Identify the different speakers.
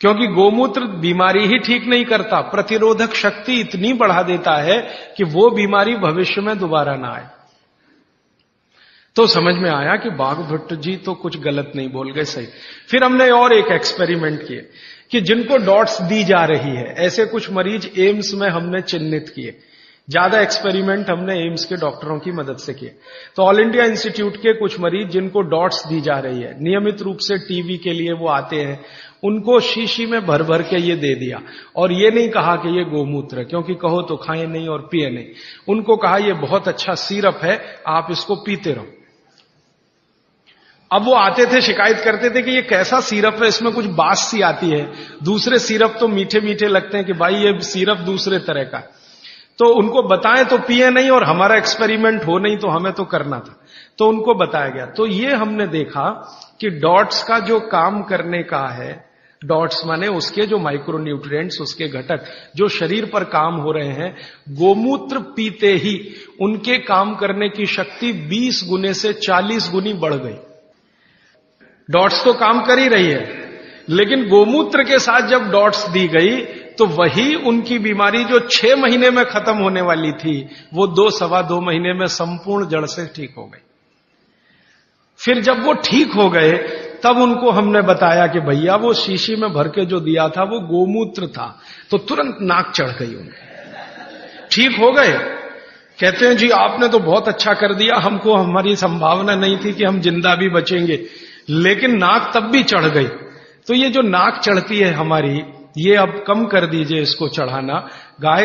Speaker 1: क्योंकि गोमूत्र बीमारी ही ठीक नहीं करता, प्रतिरोधक शक्ति इतनी बढ़ा देता है कि वो बीमारी भविष्य में दोबारा ना आए। तो समझ में आया कि बाघभट्ट जी तो कुछ गलत नहीं बोल गए, सही। फिर हमने और एक एक्सपेरिमेंट किए कि जिनको डॉट्स दी जा रही है, ऐसे कुछ मरीज एम्स में हमने चिन्हित किए। ज्यादा एक्सपेरिमेंट हमने एम्स के डॉक्टरों की मदद से किए। तो ऑल इंडिया इंस्टीट्यूट के कुछ मरीज जिनको डॉट्स दी जा रही है, नियमित रूप से टीबी के लिए वो आते हैं, उनको शीशी में भर भर के ये दे दिया। और ये नहीं कहा कि ये गोमूत्र है, क्योंकि कहो तो खाएं नहीं और पिए नहीं। उनको कहा ये बहुत अच्छा सिरप है, आप इसको पीते रहो। अब वो आते थे, शिकायत करते थे कि ये कैसा सिरप है, इसमें कुछ बास सी आती है, दूसरे सिरप तो मीठे मीठे लगते हैं कि भाई ये सिरप दूसरे तरह का। तो उनको बताएं तो पिए नहीं, और हमारा एक्सपेरिमेंट हो नहीं तो हमें तो करना था, तो उनको बताया गया। तो ये हमने देखा कि डॉट्स का जो काम करने का है, डॉट्स माने उसके जो माइक्रोन्यूट्रिएंट्स, उसके घटक जो शरीर पर काम हो रहे हैं, गोमूत्र पीते ही उनके काम करने की शक्ति 20 गुने से 40 गुनी बढ़ गई। डॉट्स तो काम कर ही रही है, लेकिन गोमूत्र के साथ जब डॉट्स दी गई तो वही उनकी बीमारी जो 6 महीने में खत्म होने वाली थी, वो 2-2.25 महीने में संपूर्ण जड़ से ठीक हो गई। फिर जब वो ठीक हो गए, तब उनको हमने बताया कि भैया वो शीशी में भर के जो दिया था वो गोमूत्र था। तो तुरंत नाक चढ़ गई उनकी, ठीक हो गए। कहते हैं जी आपने तो बहुत अच्छा कर दिया, हमको हमारी संभावना नहीं थी कि हम जिंदा भी बचेंगे, लेकिन नाक तब भी चढ़ गई। तो ये जो नाक चढ़ती है हमारी, ये अब कम कर दीजिए इसको चढ़ाना। गाय